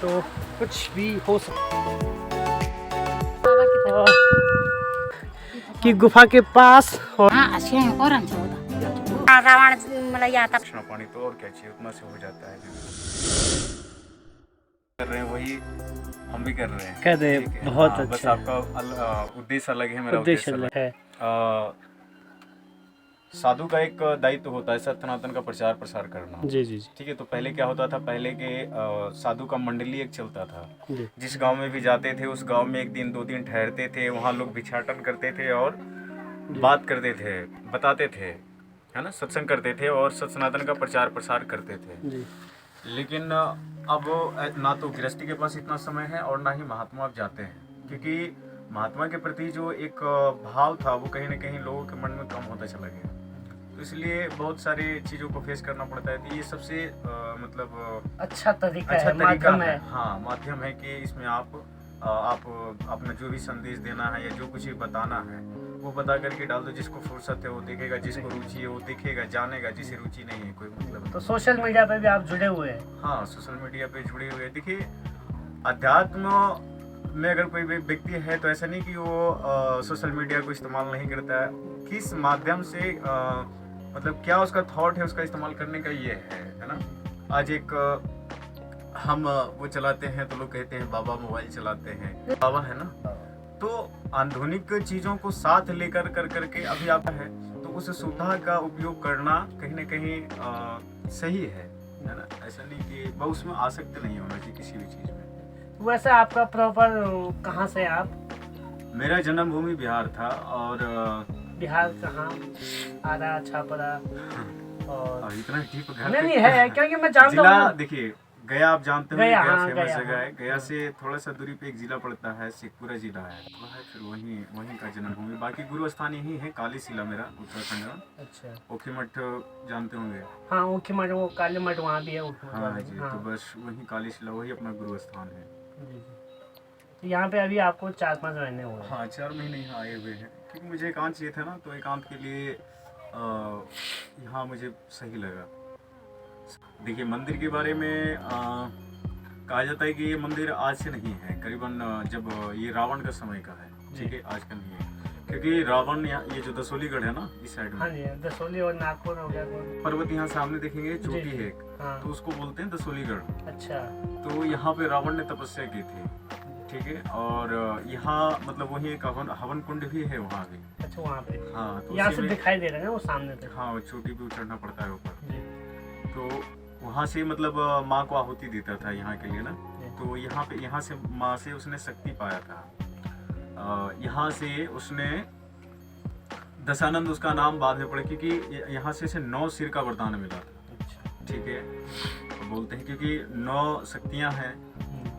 तो कुछ भी हो सकता कि गुफा के पास और रावण मला आता पानी तो और क्या चाहिए, उतना से हो जाता है। कर रहे हैं वही हम भी कर रहे हैं। कर रहे हैं, ठीक है? बहुत हाँ, बस अच्छा आपका उद्देश्य अलग है, मेरा उद्देश्य उद्देश्य अलग है। है। साधु का एक दायित्व होता है सत्य सनातन का प्रचार प्रसार करना। जी जी जी ठीक है, तो पहले क्या होता था, पहले के साधु का मंडली एक चलता था। जी जिस गांव में भी जाते थे उस गांव में एक दिन दो दिन ठहरते थे, वहाँ लोग भिक्षाटन करते थे और जी बात करते थे, बताते थे, है ना, सत्संग करते थे और सत्य सनातन का प्रचार प्रसार करते थे। जी लेकिन अब ना तो गृहस्थी के पास इतना समय है और ना ही महात्मा अब जाते हैं, क्योंकि महात्मा के प्रति जो एक भाव था वो कहीं ना कहीं लोगों के मन में कम होता चला गया। तो इसलिए बहुत सारी चीज़ों को फेस करना पड़ता है। तो ये सबसे मतलब अच्छा तरीका अच्छा है, तरीका माध्यम है, है। हाँ, माध्यम है कि इसमें आप अपना जो भी संदेश देना है या जो कुछ भी बताना है वो बता करके डाल दो। जिसको फुर्सत है वो देखेगा, जिसको रुचि है वो देखेगा जानेगा, जिसे रुचि नहीं है कोई मतलब। तो सोशल मीडिया पे भी आप जुड़े हुए हैं? हाँ, सोशल मीडिया पे जुड़े हुए हैं। देखिए, अध्यात्म में अगर कोई भी व्यक्ति है तो ऐसा नहीं कि वो सोशल मीडिया को इस्तेमाल नहीं करता है। किस माध्यम से मतलब क्या उसका थॉट है उसका इस्तेमाल करने का ये है ना। आज एक हम वो चलाते हैं तो लोग कहते हैं बाबा मोबाइल चलाते हैं, बाबा है ना। तो आधुनिक चीज़ों को साथ लेकर कर करके अभी आता है, तो उस सुविधा का उपयोग करना कहीं ना कहीं सही है ना। ऐसा नहीं कि वह उसमें आसक्त नहीं होना चाहिए किसी भी चीज़ में। वैसे आपका प्रॉपर कहाँ से आप? मेरा जन्मभूमि बिहार था और बिहार कहाँ? आरा, छापरा और इतना डीप घर नहीं है क्योंकि मैं जानता जिला हूँ। देखिए, गया आप जानते हो, गया, गया हाँ, फेमस गया, जगह हाँ। है। गया से थोड़ा सा दूरी पे एक जिला पड़ता है, शेखपुरा जिला है, वो है फिर वहीं का जन्मभूमि। बाकी गुरु स्थान यही है, कालीशिला मेरा उत्तराखंड का। अच्छा, ओखीमठ जानते होंगे? हाँ, ऊखीमठ, वो काली मठ वहाँ भी है ऊखीमठ हाँ वाले जी, में, तो हाँ। बस वही कालीशिला वही अपना गुरु स्थान है। जी जी। तो यहाँ पे अभी आपको 4-5 महीने हुए हैं? हाँ, 4 महीने यहाँ आए हुए हैं, क्योंकि मुझे एकांत चाहिए था ना, तो एकांत के लिए यहाँ मुझे सही लगा। देखिए, मंदिर के बारे में कहा जाता है कि ये मंदिर आज से नहीं है, करीबन जब ये रावण का समय का है। ठीक है, आज का नहीं है, क्योंकि रावण ये जो दसोलीगढ़ है ना इस साइड में, हाँ जी, दसोली और नागपुर हो गया पर्वत यहाँ सामने देखेंगे, जी, चोटी जी। है एक, हाँ। तो उसको बोलते हैं दसोलीगढ़। अच्छा। तो यहाँ पे रावण ने तपस्या की थी। ठीक है, और यहाँ मतलब वही एक हवन कुंड भी है वहाँ भी। अच्छा, वहाँ पे। हाँ, तो यहाँ उसी से में दिखाई दे रहे हैं वो सामने से। हाँ, वो चोटी पे चढ़ना पड़ता है ऊपर। जी तो वहाँ से मतलब माँ को आहुति देता था यहाँ के लिए ना। जी। तो यहाँ से माँ से उसने शक्ति पाया था। यहाँ से उसने दशानंद उसका नाम बाद में पड़ा, क्योंकि यहाँ से 9 सिर का वरदान मिला था। अच्छा। ठीक है, तो बोलते हैं क्योंकि 9 शक्तियाँ हैं।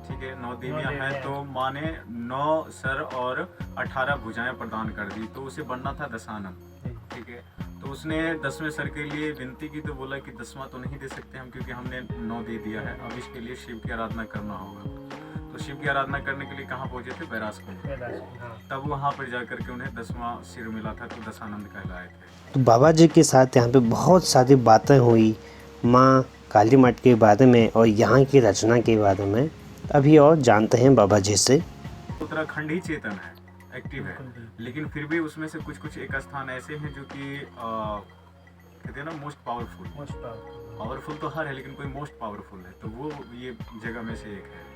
ठीक है, 9 देवियाँ हैं, तो माँ ने 9 सर और 18 भुजाएं प्रदान कर दी, तो उसे बनना था दशानंद। ठीक है, तो उसने 10वें सर के लिए विनती की, तो बोला कि 10वां तो नहीं दे सकते हम, क्योंकि हमने 9 दे दिया है, अब इसके लिए शिव की आराधना करना होगा। तो शिव की आराधना करने के लिए कहाँ पहुंचे थे? बैरासपुर। हाँ। तब वहाँ पर जाकर के उन्हें 10वां सिर मिला था, तो दशानंद कहलाए थे। तो बाबा जी के साथ यहाँ पे बहुत सारी बातें हुई माँ काली मठ के बारे में और यहाँ की रचना के बारे में। अभी और जानते हैं बाबा जी से। उत्तराखंड ही चेतन है, एक्टिव है, लेकिन फिर भी उसमें से कुछ एक स्थान ऐसे हैं जो कि कहते हैं ना मोस्ट पावरफुल। पावरफुल तो हर है, लेकिन कोई मोस्ट पावरफुल है, तो वो ये जगह में से एक है।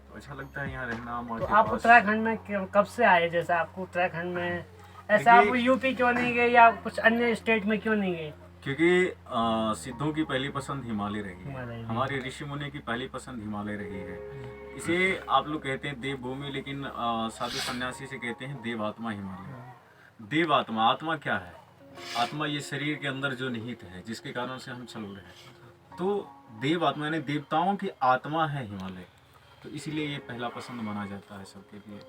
तो अच्छा लगता है यहाँ रहना। तो आप उत्तराखंड में कब से आए? जैसे आपको उत्तराखंड में ऐसा आप यूपी क्यों नहीं गए या कुछ अन्य स्टेट में क्यों नहीं गए? क्योंकि सिद्धों की पहली पसंद हिमालय रही है, हमारे ऋषि मुनि की पहली पसंद हिमालय रही है। इसे आप लोग कहते हैं देवभूमि, लेकिन साधु सन्यासी से कहते हैं देवात्मा हिमालय। देवात्मा, आत्मा क्या है? आत्मा ये शरीर के अंदर जो निहित है, जिसके कारण से हम चल रहे हैं। तो देवात्मा यानी देवताओं की आत्मा है हिमालय, तो इसीलिए ये पहला पसंद माना जाता है सबके लिए।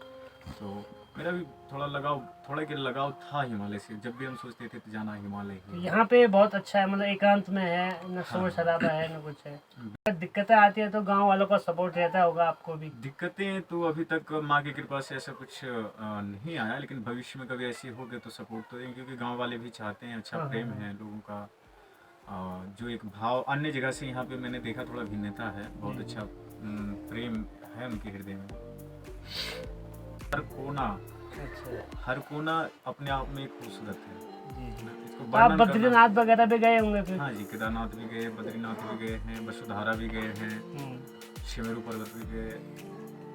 तो मेरा भी थोड़ा के लगाव था हिमालय से। जब भी हम सोचते थे तो जाना हिमालय ही। यहाँ पे बहुत अच्छा है, मतलब एकांत में है, न शोर शराबा है न कुछ है। दिक्कतें आती है तो गांव वालों का सपोर्ट रहता होगा आपको भी? दिक्कतें तो अभी तक माँ की कृपा से ऐसा कुछ नहीं आया, लेकिन भविष्य में कभी ऐसी होगी तो सपोर्ट तो देंगे, क्योंकि गांव वाले भी चाहते हैं, अच्छा प्रेम है लोगों का। जो एक भाव अन्य जगह से यहाँ पे मैंने देखा थोड़ा भिन्नता है, बहुत अच्छा प्रेम है उनके हृदय में। हर कोना अपने आप में खूबसूरत है। इसको आप बद्रीनाथ वगैरह भी गए होंगे फिर? हाँ जी, केदारनाथ भी गए, बद्रीनाथ भी गए हैं, वसुधारा भी गए हैं, शिमेरू पर्वत भी गए,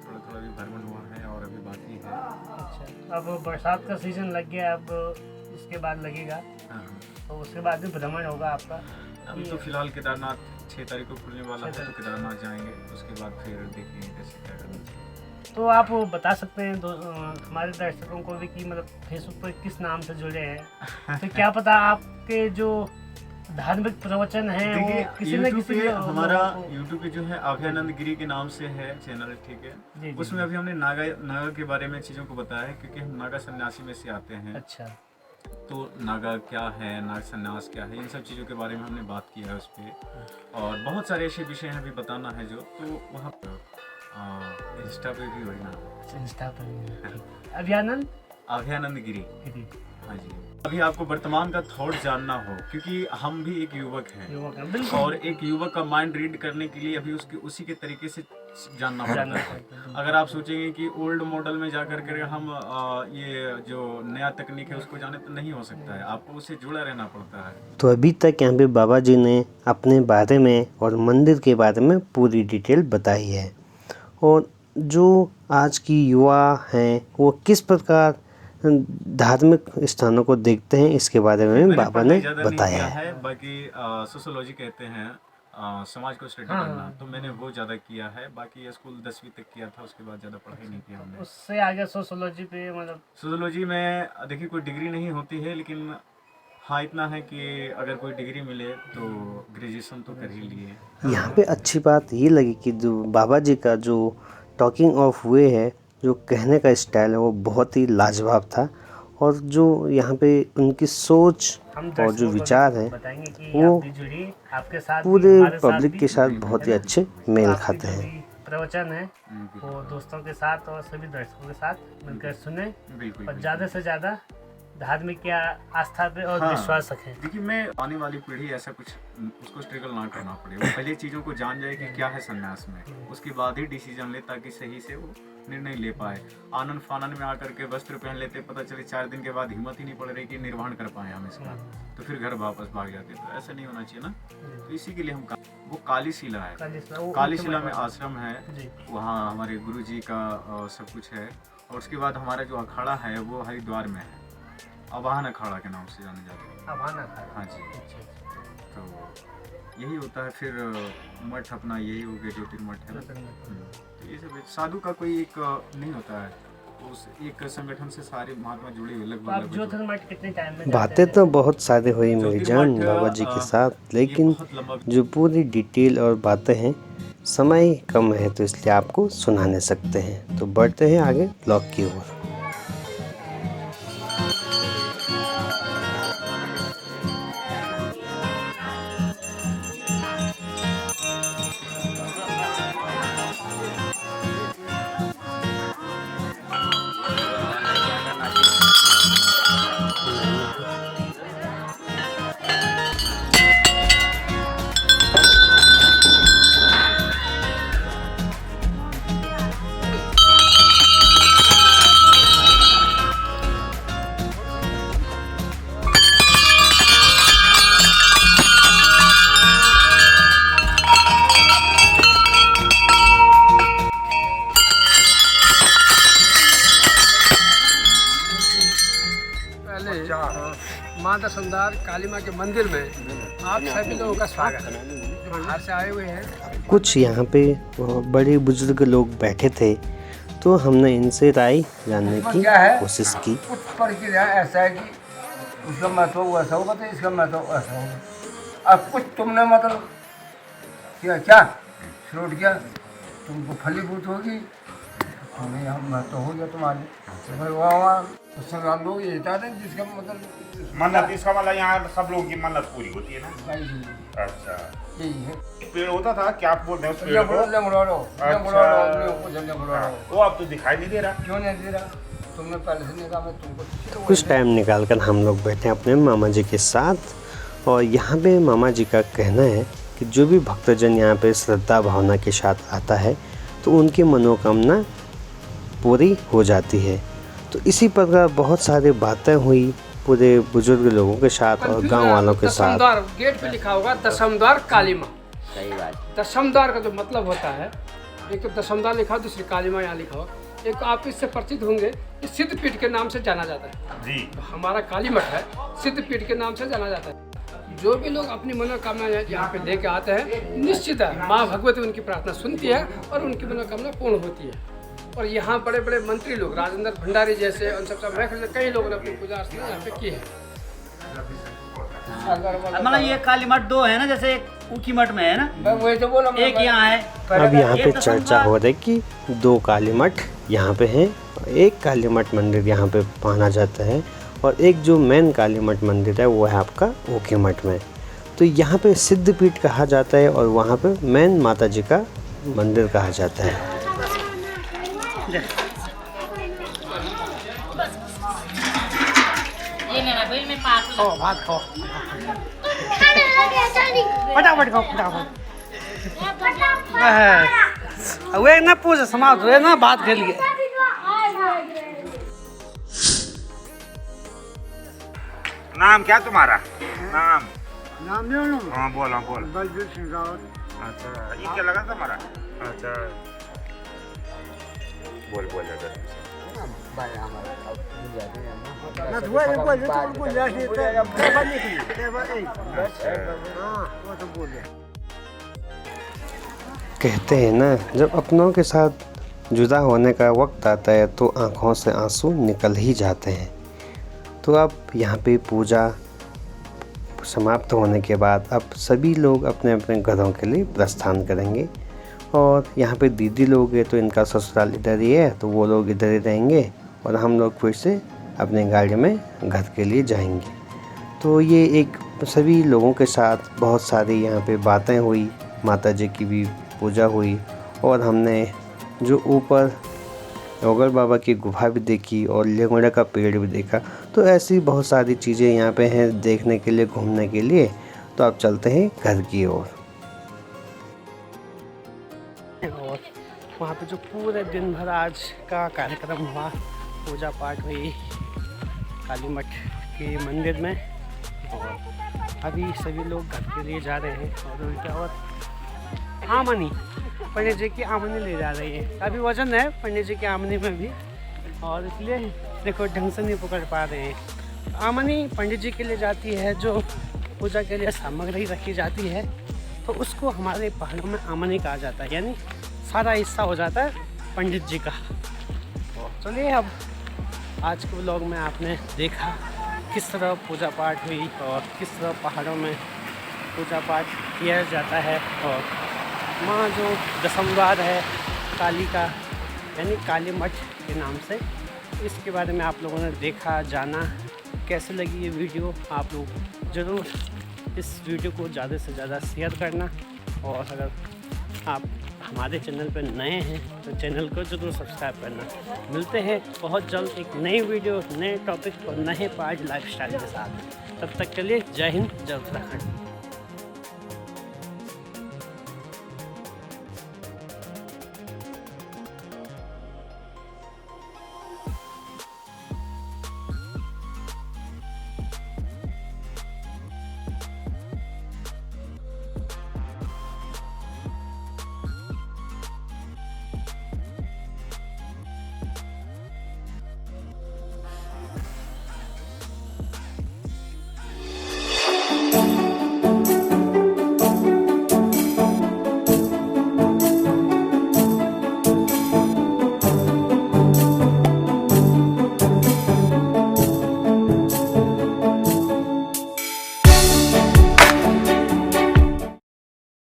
थोड़ा थोड़ा भी भ्रमण हुआ है और अभी बाकी है। अच्छा, अब बरसात का सीजन लग गया, अब इसके बाद लगेगा। हाँ, तो उसके बाद भी भ्रमण होगा आपका? अभी तो फिलहाल केदारनाथ 6 तारीख को खुलने वाला है, तो केदारनाथ जाएंगे, उसके बाद फिर देखेंगे कैसे क्या करना चाहिए। तो आप बता सकते हैं हमारे दर्शकों को भी कि मतलब फेसबुक पर किस नाम से जुड़े हैं, तो क्या पता आपके जो धार्मिक प्रवचन है वो किसी न किसी हमारा यूट्यूब पे जो है अभयानंद गिरी के नाम से है चैनल, ठीक है जी, उसमें अभी हमने नागा के बारे में चीज़ों को बताया है, क्योंकि हम नागा सन्यासी में से आते हैं। अच्छा, तो नागा क्या है, नाग सन्यास क्या है, इन सब चीज़ों के बारे में हमने बात किया है उस पर, और बहुत सारे ऐसे विषय हैं अभी बताना है जो, तो वहाँ पर इंस्टा पे भी वही नाम, इंस्टा पर अभयानंद गिरी। हाँ जी। अभी आपको वर्तमान का थॉट जानना हो, क्योंकि हम भी एक युवक हैं और एक युवक का माइंड रीड करने के लिए अभी उसी के तरीके से जानना पड़ता है। अगर आप सोचेंगे कि ओल्ड मॉडल में जाकर के हम ये जो नया तकनीक है उसको जाने, तो नहीं हो सकता है, आपको उससे जुड़ा रहना पड़ता है। तो अभी तक यहाँ पे बाबा जी ने अपने बारे में और मंदिर के बारे में पूरी डिटेल बताई है, और जो आज की युवा हैं वो किस प्रकार धार्मिक स्थानों को देखते हैं इसके बारे में बाबा ने बताया है। बाकी सोशियोलॉजी कहते हैं समाज को स्टडी करना, तो मैंने वो ज़्यादा किया है। बाकी स्कूल 10वीं तक किया था, उसके बाद ज़्यादा पढ़ाई नहीं किया हमने। उससे आगे सोशियोलॉजी पे मतलब सोशियोलॉजी में देखिए कोई डिग्री नहीं होती है, लेकिन हाँ इतना है कि अगर कोई डिग्री मिले तो ग्रेजुएशन तो कर ही लिए। यहाँ पे अच्छी बात ये लगी कि जो बाबा जी का जो टॉकिंग ऑफ वे है, जो कहने का स्टाइल है वो बहुत ही लाजवाब था, और जो यहाँ पे उनकी सोच और जो विचार है वो आपके साथ पूरे पब्लिक के साथ बहुत ही अच्छे मेल खाते हैं। प्रवचन है वो दोस्तों के साथ और सभी दर्शकों के साथ मिलकर सुने, और ज़्यादा से ज़्यादा धार्मिक या आस्था पे और विश्वास रखें। देखिए, मैं आने वाली पीढ़ी ऐसा कुछ उसको स्ट्रगल ना करना पड़े, वो पहले चीज़ों को जान जाए कि क्या है संन्यास में, उसके बाद ही डिसीजन ले, ताकि सही से वो निर्णय ले पाए। आनंद फानन में आकर के वस्त्र पहन लेते, पता चले 4 दिन के बाद हिम्मत ही नहीं पड़ रही कि निर्वहन कर पाए हम इसका, तो फिर घर वापस भाग जाते। तो ऐसा नहीं होना चाहिए ना, तो इसी के लिए हम वो काली शिला है, काली शिला में आश्रम है, वहाँ हमारे गुरु जी का सब कुछ है। और उसके बाद हमारा जो अखाड़ा है वो हरिद्वार में है, अवाहन अखाड़ा के नाम से जाने जाते हैं। अवाहन अखाड़ा, हाँ जी। तो यही होता है। फिर मठ अपना यही हो गया, ज्योतिर्मठ है। तो ये सब साधु का कोई एक नहीं होता है, उस एक संगठन से सारे महात्मा जुड़े हुए लगभग। ज्योतिर्मठ कितने टाइम में? बातें तो बहुत सारे हुई मेरी जान बाबा जी के साथ, लेकिन जो पूरी डिटेल और बातें हैं, समय कम है तो इसलिए आपको सुना नहीं सकते हैं। तो बढ़ते हैं आगे ब्लॉग की ओर। माँ दशनदार काली माँ के मंदिर में आप सभी लोगों का स्वागत है। बाहर से आए हुए हैं। कुछ यहाँ पे बड़े बुजुर्ग लोग बैठे थे, तो हमने इनसे राय जानने की कोशिश की। कुछ प्रक्रिया ऐसा है कि उसका महत्व वैसा होगा तो इसका महत्व ऐसा होगा। अब कुछ तुमने मतलब क्या श्रोट किया, तुमको फलीभूत होगी, तुम्हें यहाँ महत्व हो गया तुम्हारे। लोग ये चाहते हैं जिसका मतलब मन्नत, इसका मतलब यहाँ सब लोगों की मन्नत पूरी होती है ना। अच्छा, यही है। पेड़ होता था, क्या आप बोलते हैं उस पेड़ को? वो अब तो दिखाई नहीं दे रहा। क्यों नहीं दे रहा? तुमने पहले से नहीं कहा, मैं तुमको कुछ टाइम निकाल कर हम लोग बैठे अपने मामा जी के साथ, और यहाँ पे मामा जी का कहना है कि जो भी भक्तजन यहाँ पे श्रद्धा भावना के साथ आता है तो उनकी मनोकामना पूरी हो जाती है। तो इसी प्रकार बहुत सारी बातें हुई पूरे बुजुर्ग लोगों के साथ और गांव वालों के साथ। दशमद्वार गेट पे लिखा होगा दशमद्वार काली माँ। सही बात। दशमद्वार का जो मतलब होता है, एक तो दशमद्वार लिखा हो, दूसरी काली माँ यहाँ लिखा हो। एक आप इससे परिचित होंगे कि सिद्धपीठ के नाम से जाना जाता है जी। तो हमारा काली मठ है सिद्धपीठ के नाम से जाना जाता है। जो भी लोग अपनी मनोकामना यहाँ पे लेके आते हैं, निश्चित है माँ भगवती उनकी प्रार्थना सुनती है और उनकी मनोकामना पूर्ण होती है। और यहाँ बड़े बड़े मंत्री लोग, राजेंद्र भंडारी जैसे, उन सब कई लोगों ने अपनी पूजा अर्चना यहाँ पे की है। मतलब ये काली मठ दो है ना, जैसे एक ऊखी मठ में है ना, वही तो बोला, एक यहाँ है। अब यहाँ पे चर्चा हो रही कि 2 काली मठ यहाँ पे हैं, एक काली मठ मंदिर यहाँ पे माना जाता है और एक जो मेन काली मठ मंदिर है वो है आपका ऊखी मठ में। तो यहाँ पे सिद्धपीठ कहा जाता है और वहाँ पे मेन माता जी का मंदिर कहा जाता है। खाओ भात खाओ, फटाफट खाओ फटाफट। वे ना पूजा समाप्त हुए ना, बात कर लिए। नाम क्या तुम्हारा? नाम नाम हाँ बोलो बोलो। बलबीर सिंह रावत। अच्छा ये क्या लगा तुम्हारा? अच्छा बोल बोल कहते हैं ना, जब अपनों के साथ जुदा होने का वक्त आता है तो आँखों से आंसू निकल ही जाते हैं। तो अब यहाँ पे पूजा समाप्त होने के बाद अब सभी लोग अपने अपने घरों के लिए प्रस्थान करेंगे। और यहाँ पे दीदी लोग हैं तो इनका ससुराल इधर ही है, तो वो लोग इधर ही रहेंगे और हम लोग फिर से अपने गाड़ी में घर के लिए जाएंगे। तो ये एक सभी लोगों के साथ बहुत सारी यहाँ पे बातें हुई, माता जी की भी पूजा हुई और हमने जो ऊपर ओगल बाबा की गुफा भी देखी और लेंगड़ा का पेड़ भी देखा। तो ऐसी बहुत सारी चीज़ें यहाँ पे हैं देखने के लिए, घूमने के लिए। तो अब चलते हैं घर की ओर। और वहाँ पे जो पूरे दिन भर आज का कार्यक्रम हुआ, पूजा पाठ हुई काली मठ के मंदिर में। और अभी सभी लोग घर के लिए जा रहे हैं और उनके और आमनी पंडित जी की आमनी ले जा रही है। अभी वजन है पंडित जी की आमनी में भी, और इसलिए देखो ढंग से नहीं पकड़ पा रहे हैं। आमनी पंडित जी के लिए जाती है, जो पूजा के लिए सामग्री रखी जाती है, तो उसको हमारे पहाड़ों में आमनी कहा जाता है, यानी सारा हिस्सा हो जाता है पंडित जी का। चलिए अब आज के व्लॉग में आपने देखा किस तरह पूजा पाठ हुई और किस तरह पहाड़ों में पूजा पाठ किया जाता है। और माँ जो दशमद्वार है काली का, यानी काली मठ के नाम से, इसके बारे में आप लोगों ने देखा, जाना। कैसे लगी ये वीडियो? आप लोग ज़रूर इस वीडियो को ज़्यादा से ज़्यादा शेयर करना। और अगर आप हमारे चैनल पर नए हैं तो चैनल को ज़रूर सब्सक्राइब करना। मिलते हैं बहुत जल्द एक नई वीडियो, नए टॉपिक और नए पार्ट लाइफस्टाइल के साथ। तब तक के लिए जय हिंद, जय उत्तराखंड।